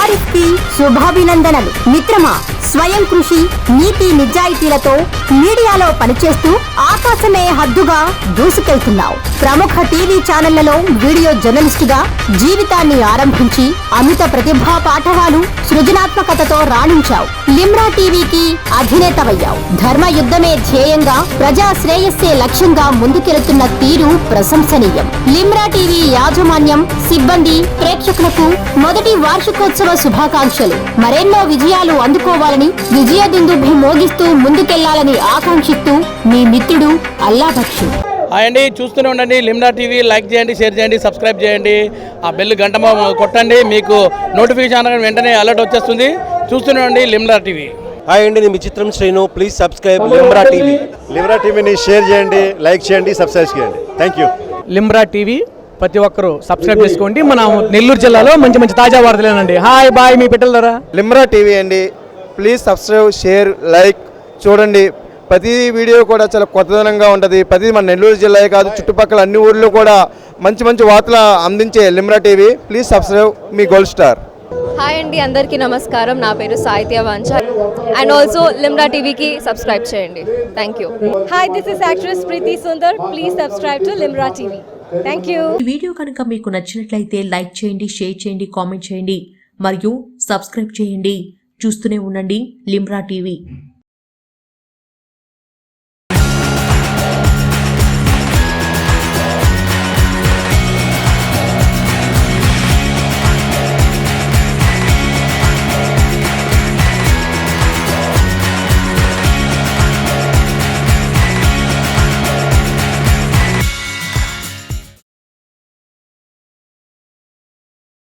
వారికి శుభాభినందనలు. మిత్రమా, స్వయం కృషి, నీతి నిజాయితీలతో మీడియాలో పనిచేస్తూ ఆకాశమే హద్దుగా దూసుకెళ్తున్నావు. ప్రముఖ టీవీ ఛానళ్లలో వీడియో జర్నలిస్టుగా జీవితాన్ని ఆరంభించి అమిత ప్రతిభా పాఠవాలు, సృజనాత్మకతతో రాణించావు. లిమ్రా టీవీకి అధినేతవయ్యావు. ధర్మ యుద్ధమే ధ్యేయంగా, ప్రజా శ్రేయస్సే లక్ష్యంగా ముందుకెళ్తున్న తీరు ప్రశంసనీయం. లిమ్రా టీవీ యాజమాన్యం, సిబ్బంది, ప్రేక్షకులకు మొదటి వార్షికోత్సవ శుభాకాంక్షలు. మరెన్నో విజయాలు అందుకోవాలని, విజయ దుందుభి మోగిస్తూ ముందుకెళ్లాలని ఆకాంక్షిస్తూ మీ మిత్రుడు అల్లాబక్షి. అండి, చూస్తూనే ఉండండి లిమ్రా టీవీ. లైక్ చేయండి, షేర్ చేయండి, సబ్స్క్రైబ్ చేయండి, ఆ బెల్ గంట కొట్టండి. మీకు నోటిఫికేషన్ వెంటనే అలర్ట్ వచ్చేస్తుంది. చూస్తూనే ఉండండి లిమ్రా టీవీ. హాయ్ అండి, నేను Chitram Srinu. Please subscribe Limra TV. Limra టీవీని షేర్ చేయండి, లైక్ చేయండి, సబ్స్క్రైబ్ చేయండి. Thank you. లిమ్రా టీవీ ప్రతి ఒక్కరూ సబ్స్క్రైబ్ చేసుకోండి. మన నెల్లూరు జిల్లాలో మంచి మంచి తాజా వార్తలేనండి. హాయ్ బాయ్, మీ బిడ్డల ద్వారా లిమ్రా టీవీ అండి. ప్లీజ్ సబ్స్క్రైబ్, షేర్, లైక్ చూడండి. ప్రతి వీడియో కూడా చాలా కొత్తదనంగా ఉంటుంది. ప్రతి మన నెల్లూరు జిల్లా కాదు, చుట్టుపక్కల అన్ని ఊర్లో కూడా మంచి మంచి వార్తలు అందించే లిమ్రా టీవీ. ప్లీజ్ సబ్స్క్రైబ్, మీ గోల్డ్ స్టార్. హాయ్ అండి, అందరికీ నమస్కారం. నా పేరు సాహిత్య వాంఛ. అండ్ ఆల్సో లిమ్రా టీవీకి సబ్స్క్రైబ్ చేయండి. Thank you. Hi, this is actress Preethi Sundar. Please subscribe to Limra TV. Thank you. ఈ వీడియో కనుక మీకు నచ్చినట్లయితే లైక్ చేయండి, షేర్ చేయండి, కామెంట్ చేయండి మరియు సబ్స్క్రైబ్ చేయండి. చూస్తూనే ఉండండి లిమ్రా టీవీ.